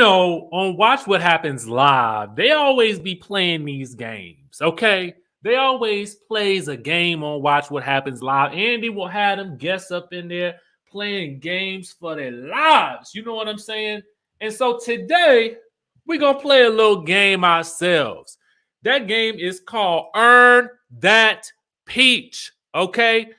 on Watch What Happens Live, they always be playing these games, okay? They always plays a game on Watch What Happens Live. Andy will have them guests up in there playing games for their lives. You know what I'm saying? And so today, we're going to play a little game ourselves. That game is called Earn That Peach, okay?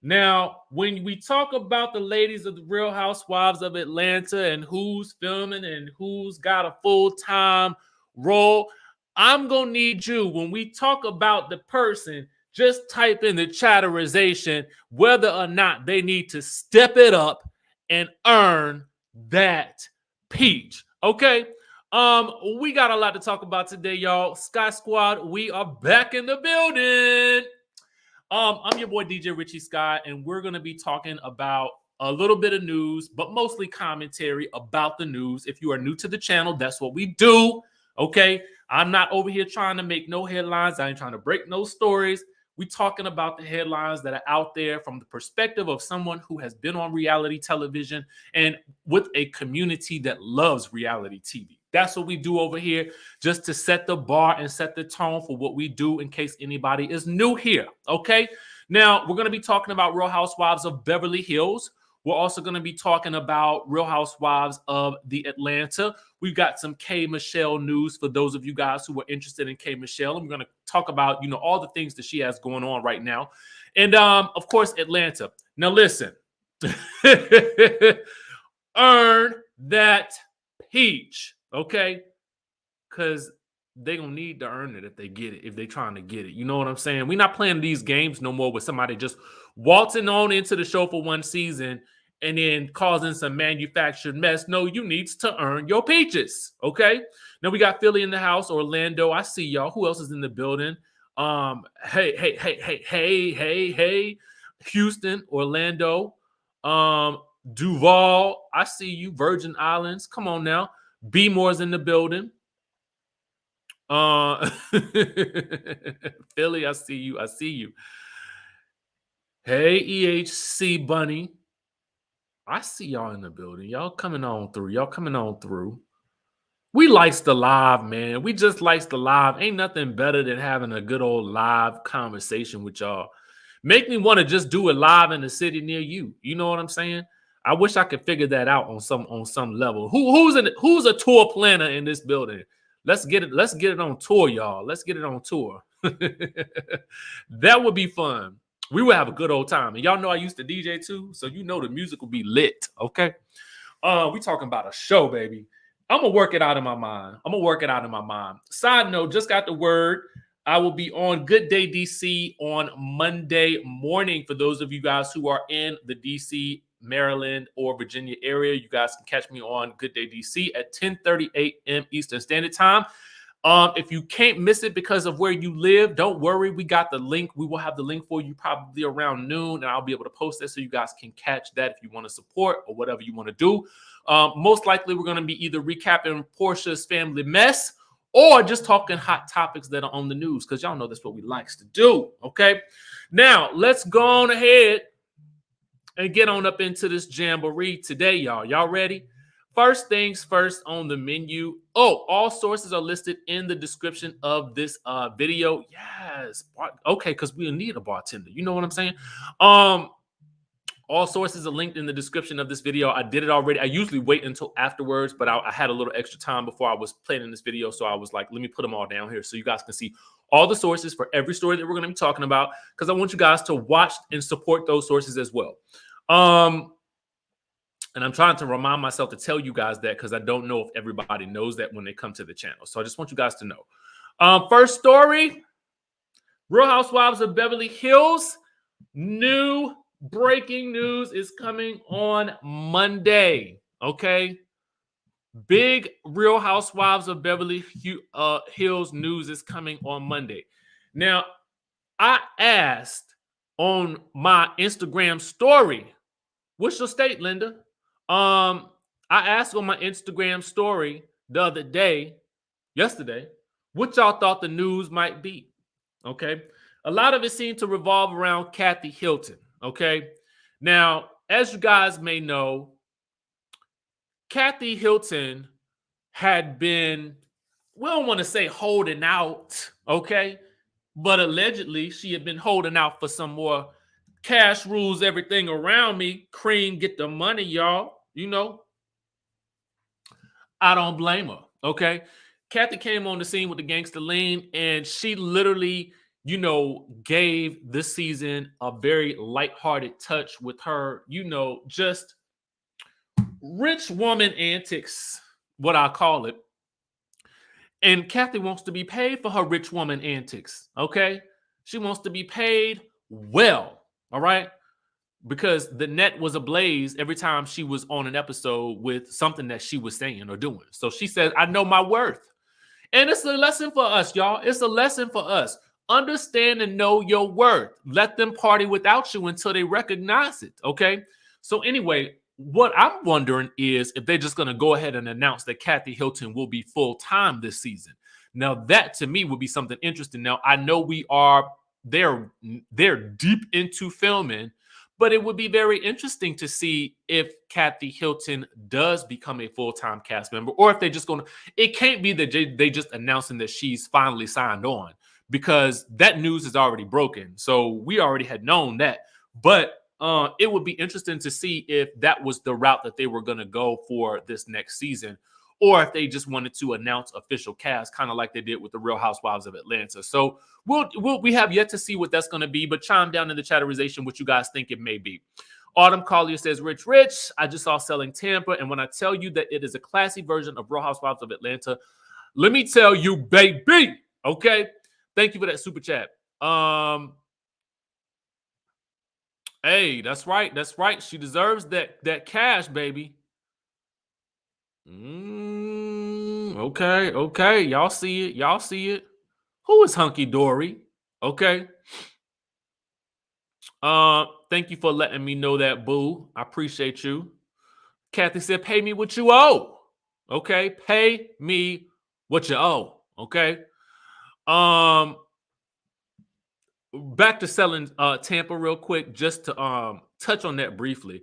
Now, when we talk about the ladies of the Real Housewives of Atlanta and who's filming and who's got a full-time role, I'm going to need you, when we talk about the person, just type in the chatterization whether or not they need to step it up and earn that peach. Okay? We got a lot to talk about today, y'all. Skye Squad, we are back in the building. I'm your boy DJ Richie Skye, and we're going to be talking about a little bit of news, but mostly commentary about the news. If you are new to the channel, that's what we do. Okay, I'm not over here trying to make no headlines. I ain't trying to break no stories. We talking about the headlines that are out there from the perspective of someone who has been on reality television and with a community that loves reality TV. That's what we do over here, just to set the bar and set the tone for what we do in case anybody is new here, okay? Now, we're going to be talking about Real Housewives of Beverly Hills. We're also going to be talking about Real Housewives of the Atlanta. We've got some K. Michelle news for those of you guys who are interested in K. Michelle. I'm going to talk about, all the things that she has going on right now. And, of course, Atlanta. Now, listen. Earn that peach, okay? Because they're going to need to earn it if they get it, if they're trying to get it. You know what I'm saying? We're not playing these games no more with somebody just waltzing on into the show for one season and then causing some manufactured mess. No, you need to earn your peaches, okay? Now, we got Philly in the house, Orlando. I see y'all. Who else is in the building? Hey. Houston, Orlando, Duval. I see you. Virgin Islands. Come on now. B-More's in the building. Philly, I see you. Hey, EHC Bunny. I see y'all in the building. Y'all coming on through. We likes the live, man. We just likes the live. Ain't nothing better than having a good old live conversation with y'all. Make me want to just do it live in the city near you. You know what I'm saying? I wish I could figure that out on some level. Who's a tour planner in this building? Let's get it on tour, y'all. Let's get it on tour. That would be fun. We would have a good old time. And y'all know I used to DJ too, so you know the music will be lit, okay? We talking about a show, baby. I'm going to work it out in my mind. Side note, just got the word. I will be on Good Day DC on Monday morning. For those of you guys who are in the DC, Maryland, or Virginia area, you guys can catch me on Good Day DC at 10:30 a.m. Eastern Standard Time. If you can't miss it because of where you live, don't worry. We got the link. We will have the link for you probably around noon, and I'll be able to post that so you guys can catch that if you want to support or whatever you want to do. Most likely, we're going to be either recapping Portia's family mess or just talking hot topics that are on the news, because y'all know that's what we likes to do, okay? Now, let's go on ahead and get on up into this jamboree today, y'all. Y'all ready? First things first on the menu. Oh, all sources are listed in the description of this video. Yes. Okay, because we'll need a bartender. You know what I'm saying? All sources are linked in the description of this video. I did it already. I usually wait until afterwards, but I had a little extra time before I was planning this video. So I was like, let me put them all down here so you guys can see all the sources for every story that we're going to be talking about, because I want you guys to watch and support those sources as well. And I'm trying to remind myself to tell you guys that, because I don't know if everybody knows that when they come to the channel. So I just want you guys to know. First story, Real Housewives of Beverly Hills. New breaking news is coming on Monday, okay? Big Real Housewives of Beverly Hills news is coming on Monday. Now, I asked on my Instagram story, what's your state, Linda? I asked on my Instagram story the other day, yesterday, what y'all thought the news might be, okay? A lot of it seemed to revolve around Kathy Hilton, okay? Now, as you guys may know, Kathy Hilton had been, we don't want to say holding out, okay? But allegedly, she had been holding out for some more cash rules, everything around me. Cream, get the money, y'all. You know, I don't blame her, okay? Kathy came on the scene with the gangster lean, and she literally, gave this season a very lighthearted touch with her, just rich woman antics, what I call it. And Kathy wants to be paid for her rich woman antics, okay? She wants to be paid well, all right? Because the net was ablaze every time she was on an episode with something that she was saying or doing. So she says, I know my worth. And it's a lesson for us, y'all. It's a lesson for us. Understand and know your worth. Let them party without you until they recognize it, okay? So anyway, what I'm wondering is if they're just going to go ahead and announce that Kathy Hilton will be full-time this season. Now, that to me would be something interesting. Now, I know they're deep into filming, but it would be very interesting to see if Kathy Hilton does become a full-time cast member, or if they're just going to, it can't be that they just announcing that she's finally signed on, because that news is already broken. So we already had known that. But it would be interesting to see if that was the route that they were going to go for this next season, or if they just wanted to announce official cast, kind of like they did with the Real Housewives of Atlanta. So we have yet to see what that's going to be, but chime down in the chatterization what you guys think it may be. Autumn Collier says, Rich, I just saw Selling Tampa, and when I tell you that it is a classy version of Real Housewives of Atlanta, let me tell you, baby, okay? Thank you for that super chat. Hey, that's right. That's right. She deserves that cash, baby. Okay. Y'all see it. Who is Hunky Dory? Okay. Thank you for letting me know that, boo. I appreciate you. Kathy said, pay me what you owe. Okay, pay me what you owe. Okay. Back to Selling Tampa real quick, just to touch on that briefly.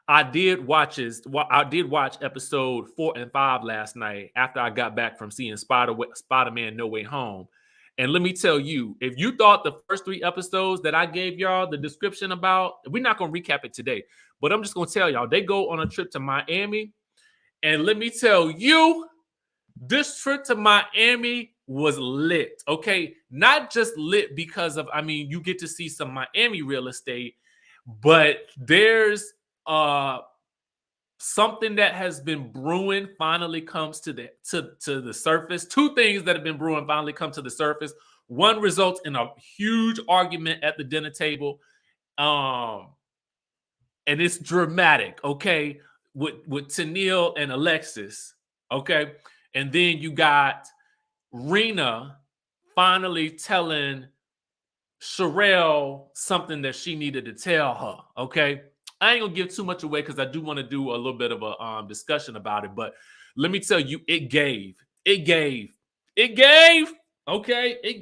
I did watch episode 4 and 5 last night after I got back from seeing Spider-Man No Way Home. And let me tell you, if you thought the first 3 episodes that I gave y'all the description about, we're not going to recap it today, but I'm just going to tell y'all, they go on a trip to Miami. And let me tell you, this trip to Miami was lit, okay? Not just lit because of, you get to see some Miami real estate, but there's something that has been brewing finally comes to the surface. 2 things that have been brewing finally come to the surface. One results in a huge argument at the dinner table, and it's dramatic, okay, with Tennille and Alexis, okay? And then you got Rena finally telling Sherelle something that she needed to tell her, okay? I ain't gonna give too much away because I do want to do a little bit of a discussion about it, but let me tell you, it gave, okay? It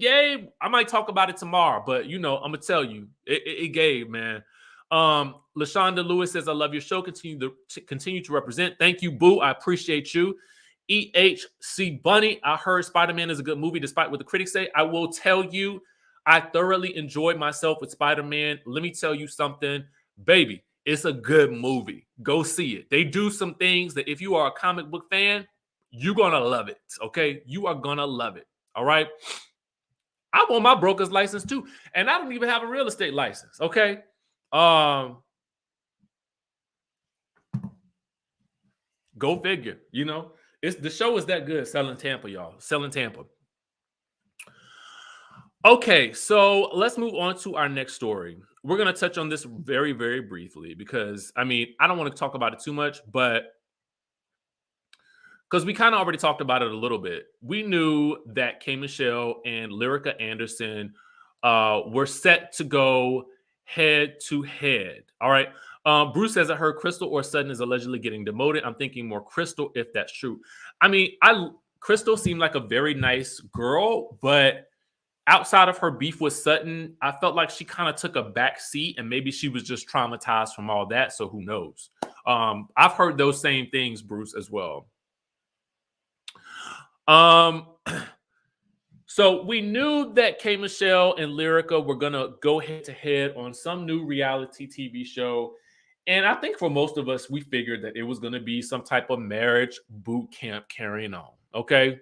gave. I might talk about it tomorrow, but I'm gonna tell you, it gave, man. LaShonda Lewis says, I love your show. Continue to represent. Thank you, boo. I appreciate you. EHC Bunny, I heard Spider-Man is a good movie despite what the critics say. I will tell you, I thoroughly enjoyed myself with Spider-Man. Let me tell you something, baby. It's a good movie. Go see it. They do some things that if you are a comic book fan, you're going to love it, okay? You are going to love it, all right? I want my broker's license too, and I don't even have a real estate license, okay? Go figure, It's the show is that good. Selling Tampa, y'all. Selling Tampa. Okay, so let's move on to our next story. We're going to touch on this very, very briefly because, I don't want to talk about it too much, but because we kind of already talked about it a little bit. We knew that K. Michelle and Lyrica Anderson were set to go head to head. All right. Bruce says, I heard Crystal or Sutton is allegedly getting demoted. I'm thinking more Crystal if that's true. Crystal seemed like a very nice girl, but outside of her beef with Sutton, I felt like she kind of took a back seat and maybe she was just traumatized from all that. So who knows? I've heard those same things, Bruce, as well. Um, so we knew that K Michelle and Lyrica were gonna go head to head on some new reality TV show. And I think for most of us, we figured that it was gonna be some type of marriage boot camp carrying on. Okay.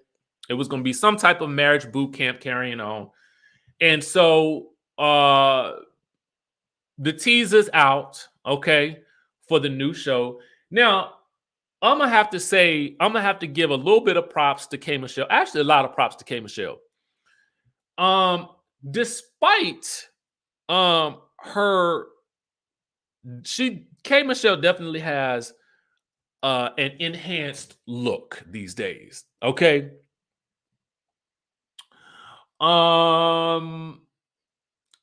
It was gonna be some type of marriage boot camp carrying on. And so the teaser's out, okay, for the new show. Now, I'm gonna have to say, I'm gonna have to give a little bit of props to K Michelle. Actually, a lot of props to K Michelle. Um, despite her, K Michelle definitely has an enhanced look these days. Okay. Um,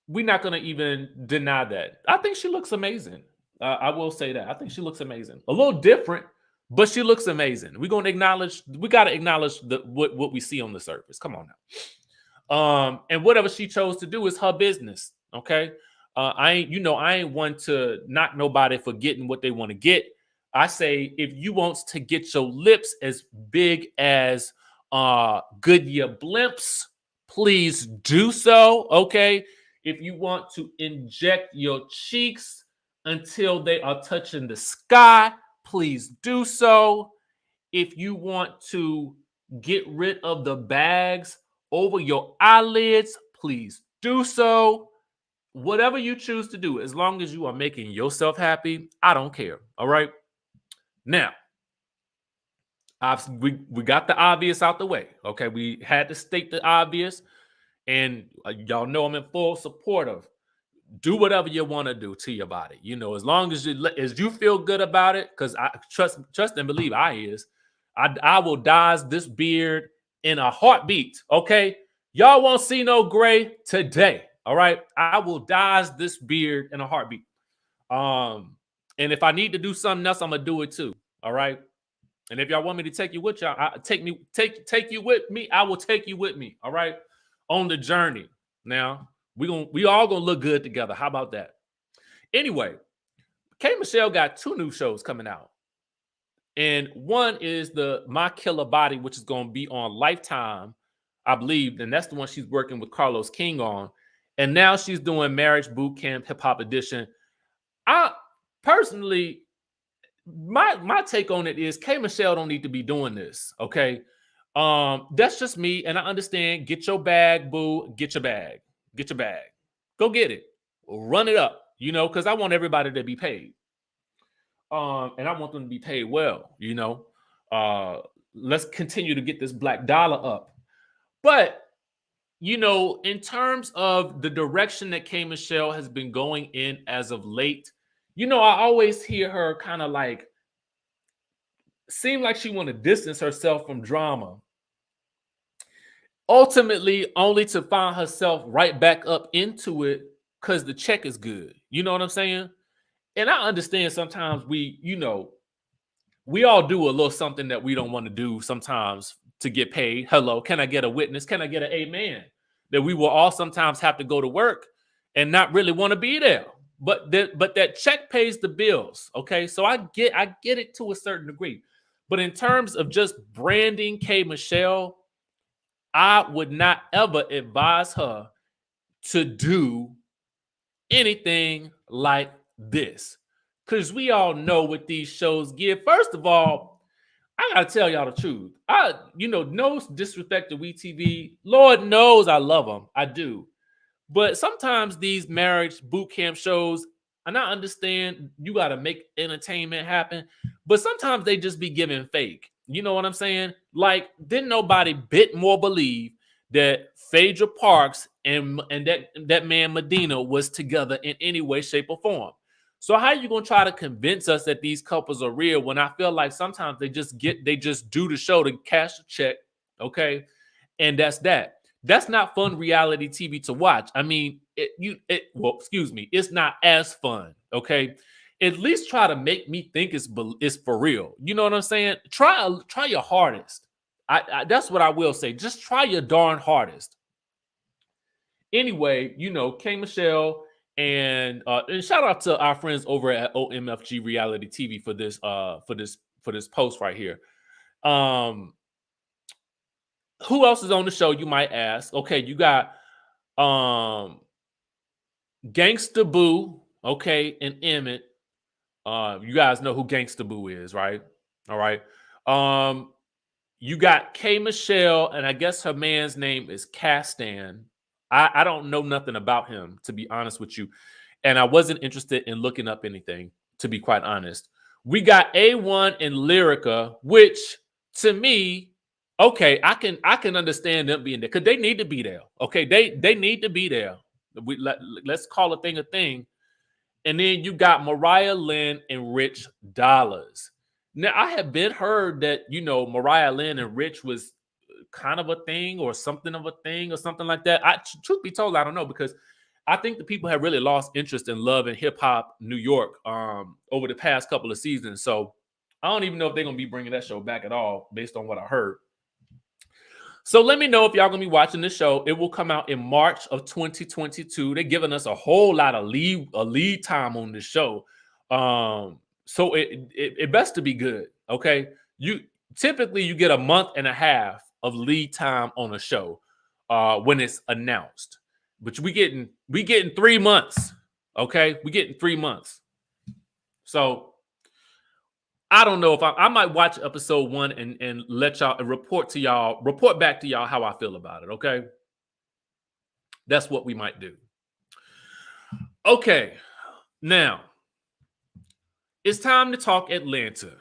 we're not gonna even deny that. I think she looks amazing. I will say that. I think she looks amazing. A little different, but she looks amazing. We're gonna acknowledge. We gotta acknowledge what we see on the surface. Come on now. And whatever she chose to do is her business. Okay. I ain't one to knock nobody for getting what they want to get. I say if you want to get your lips as big as Goodyear blimps, please do so. Okay. If you want to inject your cheeks until they are touching the sky, please do so. If you want to get rid of the bags over your eyelids, please do so. Whatever you choose to do, as long as you are making yourself happy, I don't care. All right. Now, we got the obvious out the way. Okay. We had to state the obvious, and y'all know I'm in full support of do whatever you want to do to your body. As long as you feel good about it, because I trust and believe I will dye this beard in a heartbeat. Okay. Y'all won't see no gray today. All right. I will dye this beard in a heartbeat. And if I need to do something else, I'm gonna do it too. All right. And if y'all want me to take you with y'all, take you with me. I will take you with me. All right. On the journey. Now, we all gonna look good together. How about that? Anyway, K Michelle got 2 new shows coming out. And one is the My Killer Body, which is gonna be on Lifetime, I believe. And that's the one she's working with Carlos King on. And now she's doing Marriage Boot Camp Hip Hop Edition. I personally, my take on it is K Michelle don't need to be doing this. Okay. That's just me, and I understand. Get your bag, boo. Get your bag. Get your bag. Go get it. Run it up. Because I want everybody to be paid. And I want them to be paid well. Let's continue to get this black dollar up. But in terms of the direction that K Michelle has been going in as of late, I always hear her kind of like seem like she want to distance herself from drama. Ultimately, only to find herself right back up into it because the check is good. You know what I'm saying? And I understand sometimes we all do a little something that we don't want to do sometimes to get paid. Hello, can I get a witness? Can I get an amen? That we will all sometimes have to go to work and not really want to be there. But that check pays the bills. Okay. So I get it to a certain degree. But in terms of just branding K Michelle, I would not ever advise her to do anything like this. Because we all know what these shows give. First of all, I gotta tell y'all the truth. No disrespect to WeTV. Lord knows I love them. I do. But sometimes these marriage boot camp shows, and I understand you gotta make entertainment happen, but sometimes they just be giving fake. You know what I'm saying? Like, didn't nobody bit more believe that Phaedra Parks and that man Medina was together in any way, shape, or form. So how you gonna try to convince us that these couples are real when I feel like sometimes they just do the show to cash a check, okay? And that's that. That's not fun reality TV to watch. I mean, it's not as fun, okay? At least try to make me think it's for real. You know what I'm saying? Try your hardest. That's what I will say. Just try your darn hardest. Anyway, K Michelle and shout out to our friends over at OMFG Reality TV for this post right here. Who else is on the show, you might ask? Okay, you got Gangsta Boo, okay, and Emmett. You guys know who Gangsta Boo is, right? All right. Um, you got K Michelle, and I guess her man's name is Castan. I don't know nothing about him, to be honest with you. And I wasn't interested in looking up anything, to be quite honest. We got A1 and Lyrica, which to me, okay, I can understand them being there because they need to be there. Okay, they need to be there. Let's call a thing a thing. And then you got Mariah Lynn and Rich Dollars. Now, I have been heard that, Mariah Lynn and Rich was kind of a thing or something of a thing or something like that. Truth be told, I don't know, because I think the people have really lost interest in love and hip hop New York over the past couple of seasons. So I don't even know if they're going to be bringing that show back at all based on what I heard. So let me know if y'all gonna be watching this show. It will come out in March of 2022. They're giving us a whole lot of lead time on this show. So it best to be good. Okay. You typically get a month and a half of lead time on a show when it's announced. But we getting 3 months. Okay, we getting 3 months. So I don't know if I might watch episode 1 and let y'all report back to y'all how I feel about it. Okay. That's what we might do. Okay. Now it's time to talk Atlanta.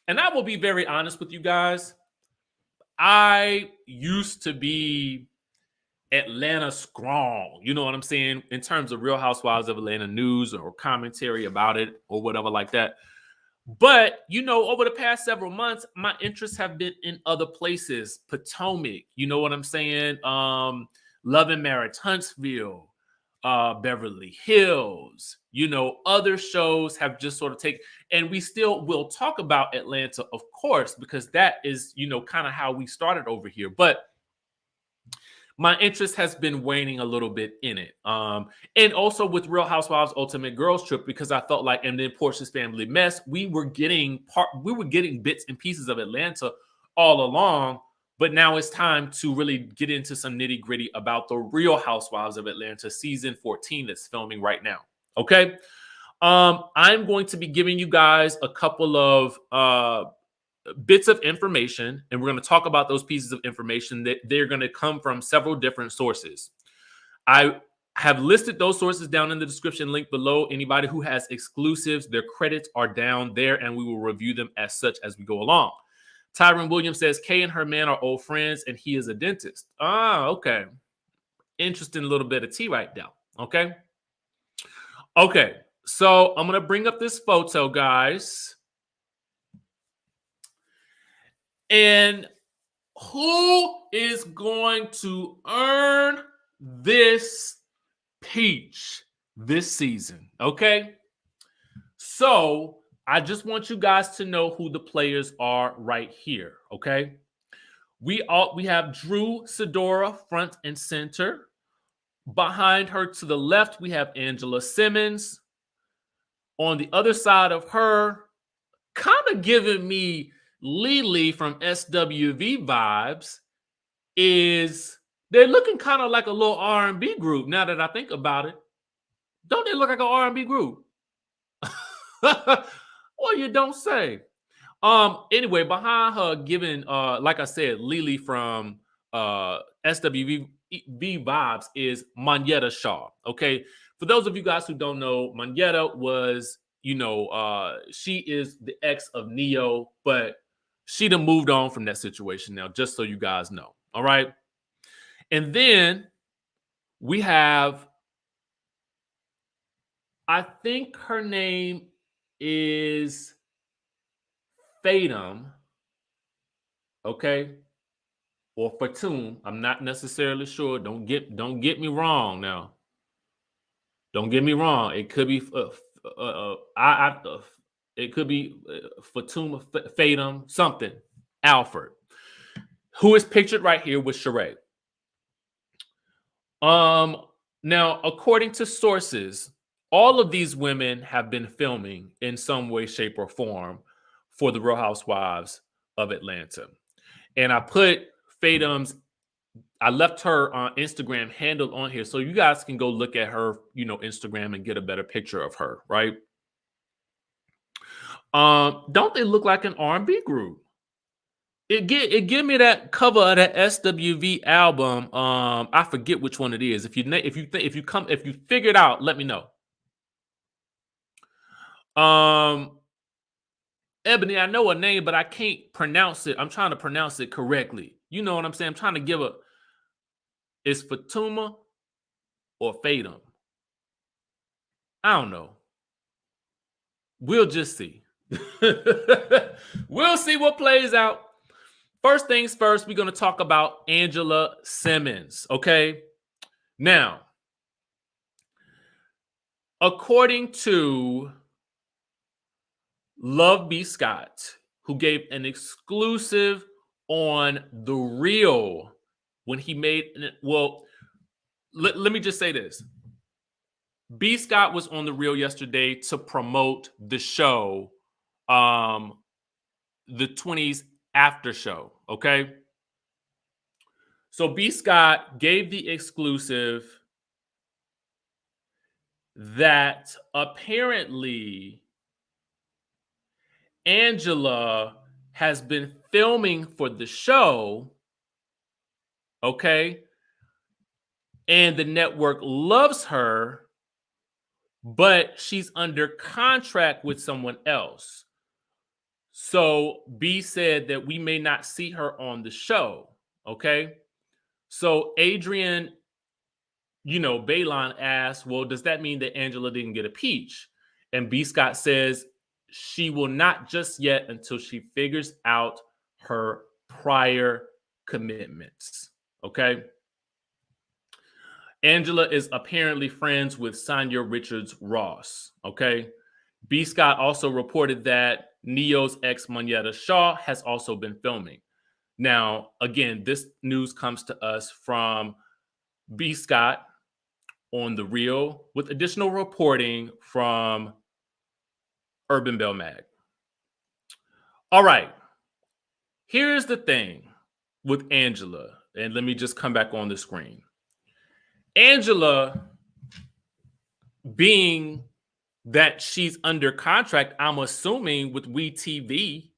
And I will be very honest with you guys. I used to be Atlanta strong. You know what I'm saying? In terms of Real Housewives of Atlanta news or commentary about it or whatever like that. But, over the past several months, my interests have been in other places. Potomac, you know what I'm saying? Love and Marriage, Huntsville, Beverly Hills, other shows have just sort of taken, and we still will talk about Atlanta, of course, because that is, kind of how we started over here. But my interest has been waning a little bit in it. And also with Real Housewives Ultimate Girls Trip, because I felt like, and then Portia's Family Mess, we were getting bits and pieces of Atlanta all along, but now it's time to really get into some nitty gritty about the Real Housewives of Atlanta season 14 that's filming right now. Okay. I'm going to be giving you guys a couple of bits of information, and we're going to talk about those pieces of information that they're going to come from several different sources. I have listed those sources down in the description link below. Anybody who has exclusives, their credits are down there, and we will review them as such as we go along. Tyron Williams says Kay and her man are old friends, and he is a dentist. Okay. Interesting little bit of tea right now. Okay. So I'm going to bring up this photo, guys. And who is going to earn this peach this season? Okay. So I just want you guys to know who the players are right here. Okay. We have Drew Sidora front and center. Behind her to the left, we have Angela Simmons. On the other side of her, kind of giving me Lily from SWV vibes, is they're looking kind of like a little R&B group now that I think about it. Don't they look like an R&B group? Well, you don't say. Anyway, behind her, giving like I said, Lily from SWV vibes is Monyetta Shaw. Okay. For those of you guys who don't know, Monyetta was, she is the ex of Neo, but she done moved on from that situation now, just so you guys know. All right. And then we have, I think her name is Fatum. Okay. Or Fatum. I'm not necessarily sure. Don't get me wrong now. Don't get me wrong. It could be it could be Fatum, Fatum, something. Alfred, who is pictured right here with Sheree. Now, according to sources, all of these women have been filming in some way, shape, or form for the Real Housewives of Atlanta. And I put Fatum's I left her Instagram handle on here, so you guys can go look at her, Instagram and get a better picture of her, right? Don't they look like an R&B group? It give me that cover of that SWV album. I forget which one it is. If you figure it out, let me know. Ebony, I know a name, but I can't pronounce it. I'm trying to pronounce it correctly. You know what I'm saying? I'm trying to give a. Is Fatuma or Fatum? I don't know. We'll just see. We'll see what plays out. First things first, we're going to talk about Angela Simmons, okay? Now, according to Love B. Scott, who gave an exclusive on The Real when he made, well, let me just say this. B. Scott was on The Real yesterday to promote the show, the 20s after show, okay? So B. Scott gave the exclusive that apparently Angela has been filming for the show, okay? And the network loves her, but she's under contract with someone else. So B said that we may not see her on the show, okay? So Adrian, Baylon asked, well, does that mean that Angela didn't get a peach? And B. Scott says she will not just yet until she figures out her prior commitments, okay? Angela is apparently friends with Sonia Richards Ross, okay? B. Scott also reported that Neo's ex Monyetta Shaw has also been filming. Now, again, this news comes to us from B. Scott on The Real with additional reporting from Urban Bell Mag. All right. Here's the thing with Angela, and let me just come back on the screen. Angela, being that she's under contract, I'm assuming with WeTV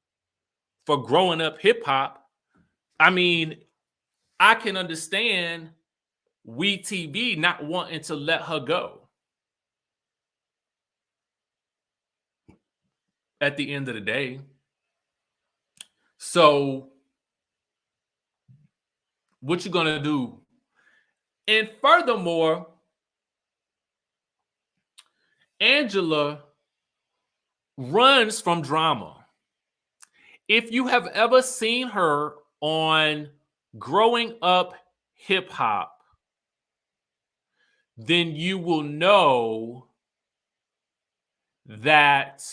for growing up hip hop. I mean, I can understand WeTV not wanting to let her go at the end of the day. So what you gonna do? And furthermore, Angela runs from drama. If you have ever seen her on Growing Up Hip Hop, then you will know that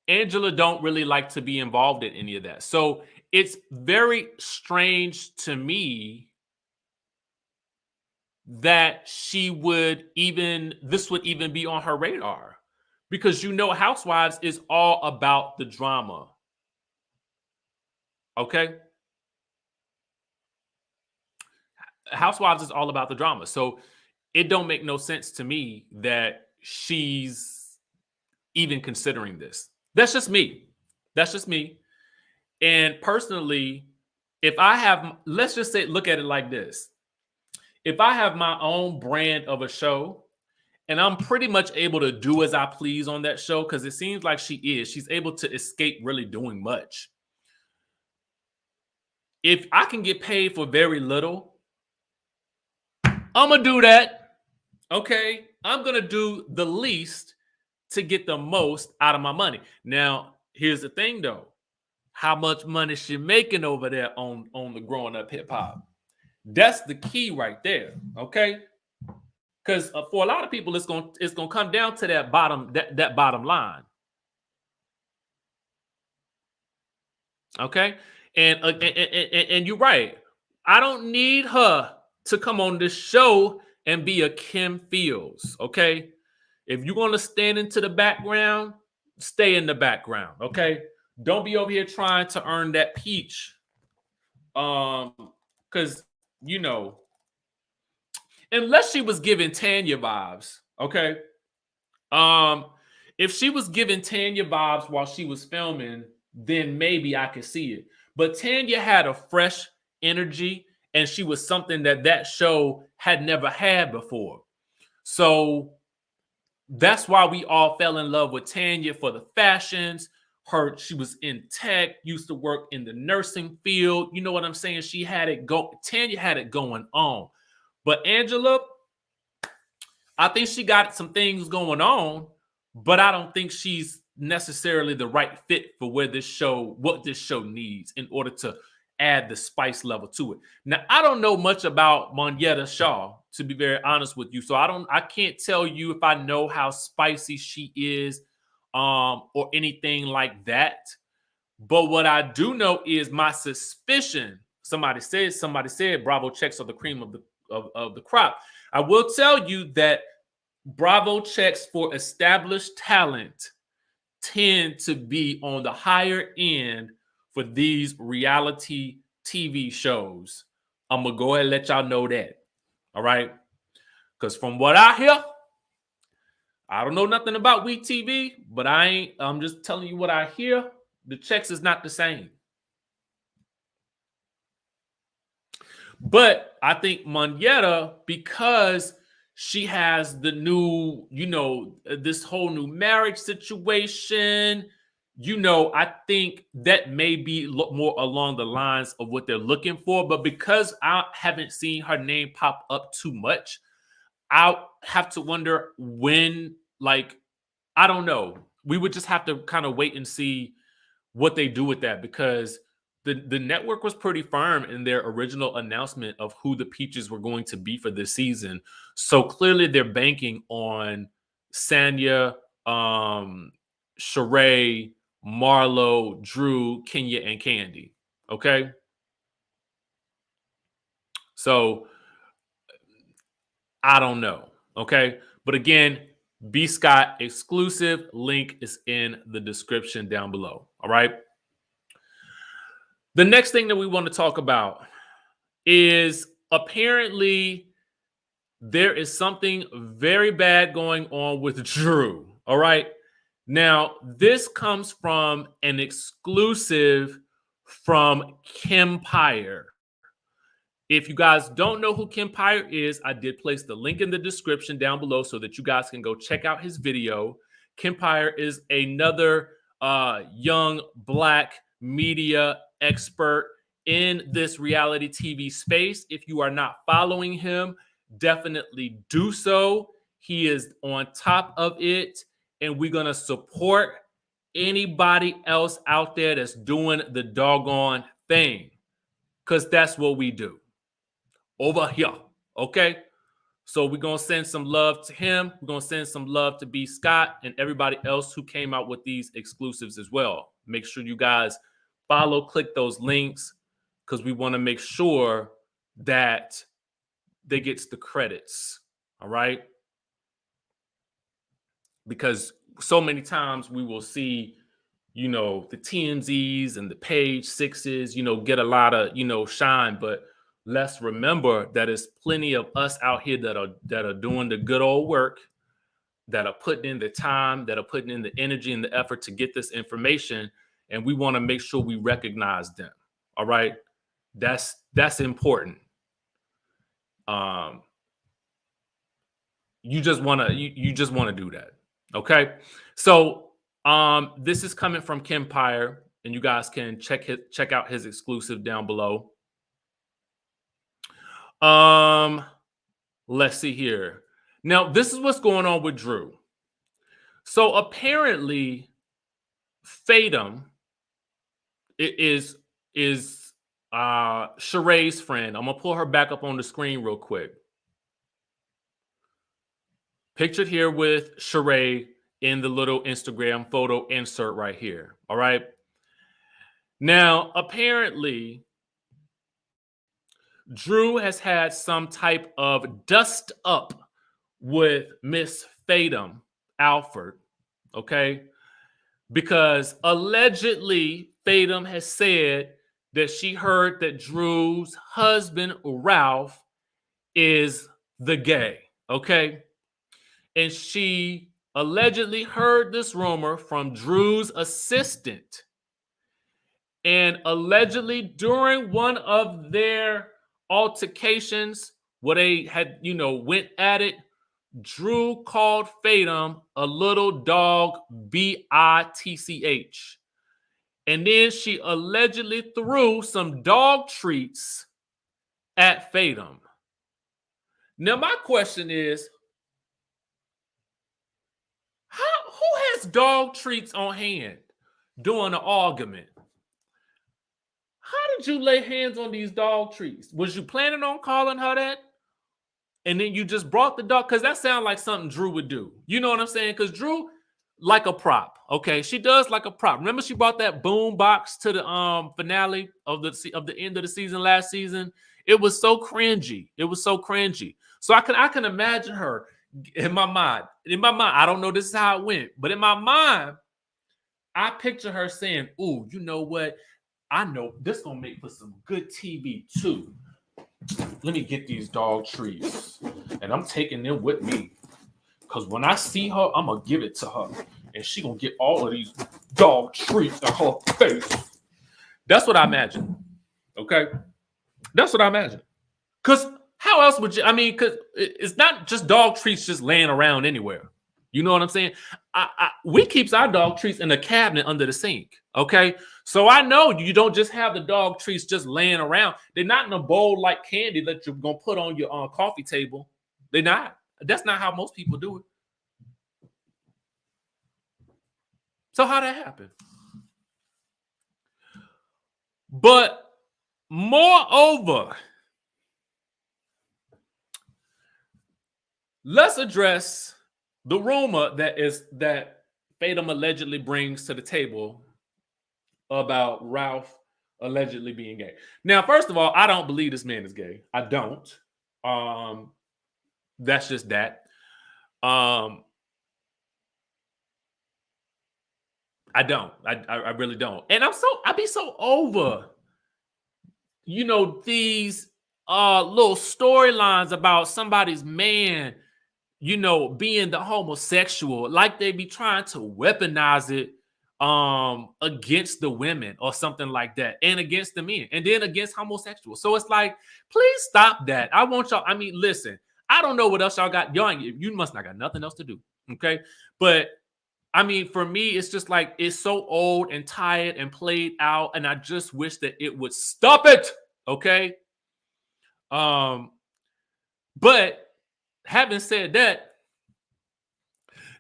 Angela don't really like to be involved in any of that. So it's very strange to me that this would even be on her radar, because Housewives is all about the drama. Okay? Housewives is all about the drama. So it don't make no sense to me that she's even considering this. That's just me. And personally, let's just say, look at it like this. If I have my own brand of a show and I'm pretty much able to do as I please on that show, because it seems like she's able to escape really doing much. If I can get paid for very little, I'm going to do that. Okay? I'm going to do the least to get the most out of my money. Now, here's the thing though. How much money is she making over there on the Growing Up Hip Hop? That's the key right there, okay? Because for a lot of people, it's gonna come down to that bottom line, okay? And you're right. I don't need her to come on this show and be a Kim Fields, okay? If you're gonna stand into the background, stay in the background, okay? Don't be over here trying to earn that peach. because unless she was giving Tanya vibes, okay. If she was giving Tanya vibes while she was filming, then maybe I could see it. But Tanya had a fresh energy, and she was something that show had never had before. So that's why we all fell in love with Tanya for the fashions. She was in tech, used to work in the nursing field. You know what I'm saying? Tanya had it going on. But Angela, I think she got some things going on, but I don't think she's necessarily the right fit for what this show needs in order to add the spice level to it. Now, I don't know much about Monyetta Shaw, to be very honest with you. So I can't tell you if I know how spicy she is, or anything like that. But what I do know is my suspicion. Somebody said Bravo checks are the cream of the crop. I will tell you that Bravo checks for established talent tend to be on the higher end for these reality TV shows. I'm going to go ahead and let y'all know that. All right? Because from what I hear, I don't know nothing about Week TV, but I'm just telling you what I hear. The checks is not the same. But I think Monyetta, because she has the new, this whole new marriage situation, I think that may be more along the lines of what they're looking for. But because I haven't seen her name pop up too much, I'll have to wonder when, I don't know. We would just have to kind of wait and see what they do with that, because the network was pretty firm in their original announcement of who the Peaches were going to be for this season. So clearly they're banking on Sanya, Sheree, Marlo, Drew, Kenya, and Candy. Okay. So I don't know. Okay. But again, B Scott exclusive link is in the description down below. All right. The next thing that we want to talk about is apparently there is something very bad going on with Drew. All right. Now, this comes from an exclusive from Kempire. If you guys don't know who Kempire is, I did place the link in the description down below so that you guys can go check out his video. Kempire is another young Black media expert in this reality TV space. If you are not following him, definitely do so. He is on top of it, and we're going to support anybody else out there that's doing the doggone thing, because that's what we do over here. Okay? So we're going to send some love to him. We're going to send some love to B Scott and everybody else who came out with these exclusives as well. Make sure you guys follow, click those links, because we want to make sure that they get the credits. All right? Because so many times we will see, the TMZs and the page sixes, get a lot of, shine. But let's remember that there's plenty of us out here that are doing the good old work, that are putting in the time, that are putting in the energy and the effort to get this information. And we want to make sure we recognize them. All right. That's important. You just want to do that. Okay. So this is coming from Kempire, and you guys can check out his exclusive down below. Let's see here. Now, this is what's going on with Drew. So apparently, Fatum is Sheree's friend. I'm gonna pull her back up on the screen real quick. Pictured here with Sheree in the little Instagram photo insert right here. All right. Now, apparently, Drew has had some type of dust up with Miss Fatum Alford. Okay. Because allegedly, Fatum has said that she heard that Drew's husband, Ralph, is the gay, okay? And she allegedly heard this rumor from Drew's assistant. And allegedly during one of their altercations where they had, went at it, Drew called Fatum a little dog, bitch. And then she allegedly threw some dog treats at Fatum. Now, my question is, who has dog treats on hand during an argument? How did you lay hands on these dog treats? Was you planning on calling her that? And then you just brought the dog? Because that sounds like something Drew would do. You know what I'm saying? Because Drew, like a prop, okay? She does like a prop. Remember she brought that boom box to the finale of the end of the season last season? It was so cringy. It was so cringy. So I can imagine her in my mind. I don't know this is how it went, but in my mind, I picture her saying, "Ooh, you know what? I know this gonna make for some good TV too. Let me get these dog treats, and I'm taking them with me. Because when I see her, I'm gonna give it to her, and she gonna get all of these dog treats in her face." That's what I imagine. Okay, that's what I imagine. Because how else would you? I mean, because it's not just dog treats just laying around anywhere. You know what I'm saying? We keeps our dog treats in the cabinet under the sink. Okay, so I know you don't just have the dog treats just laying around. They're not in a bowl like candy that you're gonna put on your coffee table. They're not. That's not how most people do it. So how that happen? But moreover, let's address the rumor that Fatum allegedly brings to the table about Ralph allegedly being gay. Now, first of all, I don't believe this man is gay. I don't. That's just that. I don't. I really don't. And I'd be so over, these little storylines about somebody's man, being the homosexual, like they be trying to weaponize it against the women or something like that, and against the men, and then against homosexuals. So it's like, please stop that. I want y'all. I mean, listen, I don't know what else y'all got. You must not got nothing else to do. Okay. But I mean, for me, it's just like it's so old and tired and played out, and I just wish that it would stop it. Okay. But having said that,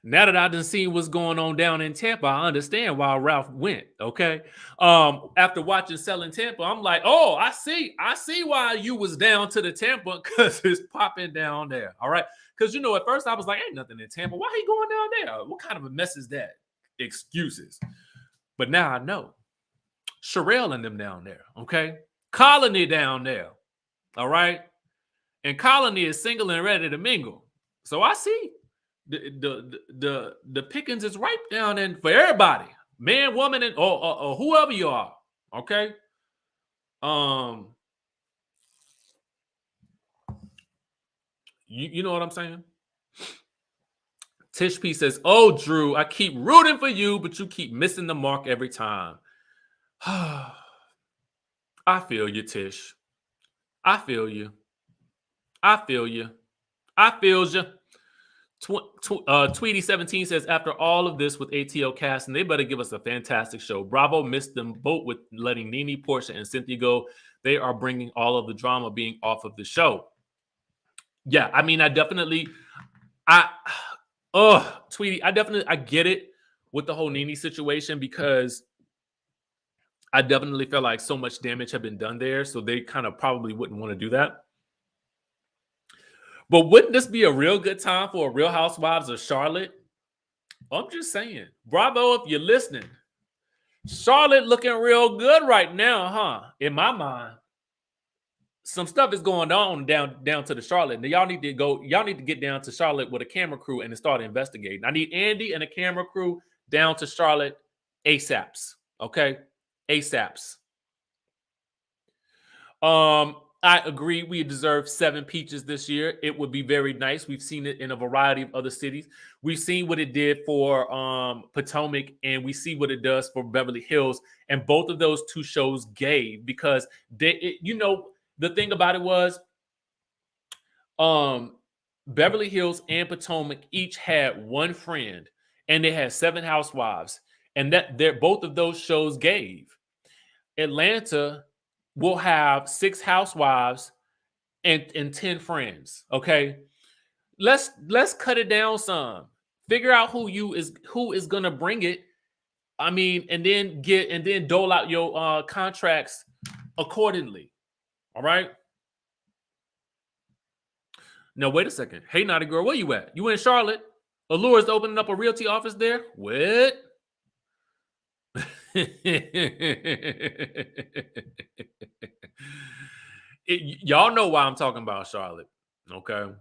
now that I done seen what's going on down in Tampa, I understand why Ralph went. Okay. After watching Selling Tampa, I'm like, oh, I see why you was down to the Tampa, because it's popping down there. All right. Because at first I was like, ain't nothing in Tampa. Why he going down there? What kind of a mess is that? Excuses. But now I know. Sherelle and them down there. Okay. Colony down there. All right. And Colony is single and ready to mingle. So I see. The pickings is ripe down in for everybody, man, woman, and or whoever you are. Okay. You know what I'm saying? Tish P says, "Oh, Drew, I keep rooting for you, but you keep missing the mark every time." I feel you, Tish. I feel you. I feel you. I feel you. Tweety17 says, after all of this with ATL casting, they better give us a fantastic show. Bravo missed them both with letting Nene, Portia, and Cynthia go. They are bringing all of the drama being off of the show. Yeah, I mean, Tweety, I get it with the whole Nene situation, because I definitely feel like so much damage had been done there, so they kind of probably wouldn't want to do that. But wouldn't this be a real good time for a Real Housewives of Charlotte? I'm just saying. Bravo if you're listening. Charlotte looking real good right now, huh? In my mind. Some stuff is going on down to the Charlotte. Now, y'all need to get down to Charlotte with a camera crew and start investigating. I need Andy and a camera crew down to Charlotte ASAPs. Okay? ASAPs. I agree. We deserve 7 peaches this year. It would be very nice. We've seen it in a variety of other cities. We've seen what it did for Potomac, and we see what it does for Beverly Hills. And both of those 2 shows gave because the thing about it was, Beverly Hills and Potomac each had 1 friend, and they had 7 housewives, and both of those shows gave. Atlanta will have 6 housewives and 10 friends. Okay, let's cut it down some. Figure out who is gonna bring it. I mean, and then dole out your contracts accordingly. All right. Now wait a second. Hey, naughty girl, where you at? You in Charlotte? Allure's opening up a realty office there. What? Y'all know why I'm talking about Charlotte, okay?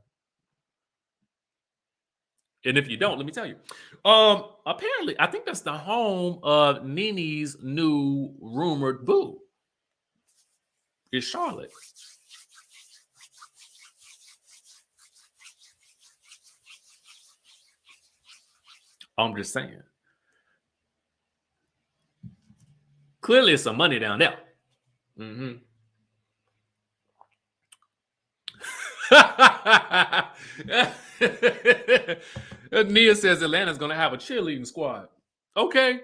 And if you don't, let me tell you. Apparently, I think that's the home of Nene's new rumored boo. Is Charlotte. I'm just saying. Clearly, it's some money down there. Mm-hmm. Nia says Atlanta's going to have a cheerleading squad. Okay.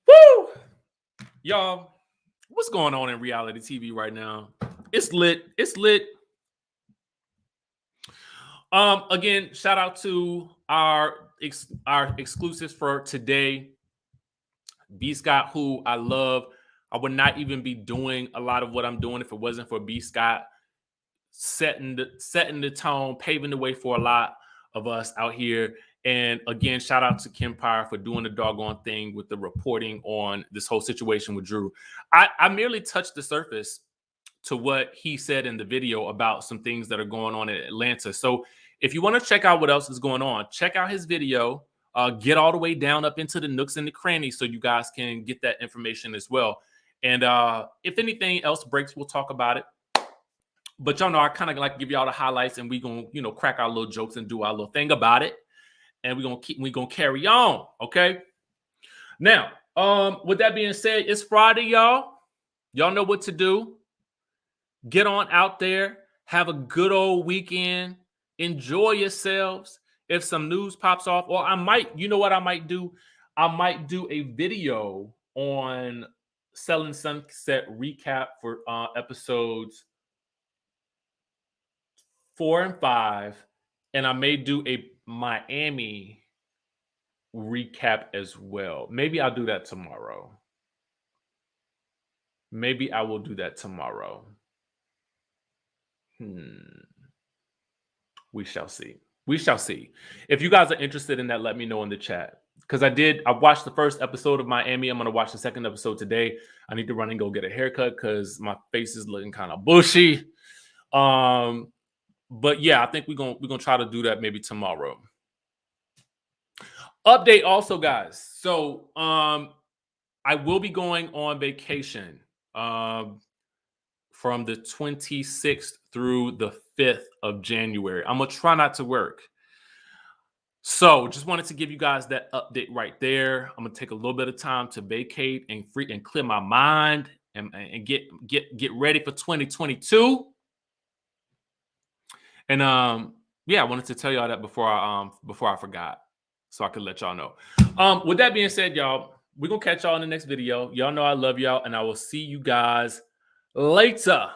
Woo! Y'all, what's going on in reality TV right now? It's lit. It's lit. Again, shout out to our exclusives for today. B Scott, who I love. I would not even be doing a lot of what I'm doing if it wasn't for B Scott setting the tone, paving the way for a lot of us out here. And again, shout out to Kim Pyre for doing the doggone thing with the reporting on this whole situation with Drew. I merely touched the surface to what he said in the video about some things that are going on in Atlanta. So if you want to check out what else is going on, check out his video. Get all the way down up into the nooks and the crannies so you guys can get that information as well. And if anything else breaks, we'll talk about it. But y'all know I kind of like to give y'all the highlights, and we gonna crack our little jokes and do our little thing about it. And we gonna carry on. Okay. Now, with that being said, it's Friday, y'all. Y'all know what to do. Get on out there. Have a good old weekend. Enjoy yourselves. If some news pops off, or I might, you know what I might do? I might do a video on Selling Sunset recap for episodes 4 and 5, and I may do a Miami recap as well. Maybe I'll do that tomorrow. Maybe I will do that tomorrow. We shall see. We shall see. If you guys are interested in that, let me know in the chat. Because I watched the first episode of Miami. I'm going to watch the second episode today. I need to run and go get a haircut because my face is looking kind of bushy. But yeah, I think we're gonna try to do that maybe tomorrow. Update also, guys. So I will be going on vacation from the 26th through the 5th of January. I'm gonna try not to work. So just wanted to give you guys that update right there. I'm gonna take a little bit of time to vacate and clear my mind and get ready for 2022. And yeah, I wanted to tell y'all that before I forgot, so I could let y'all know. With that being said, y'all, we're gonna catch y'all in the next video. Y'all know I love y'all, and I will see you guys later.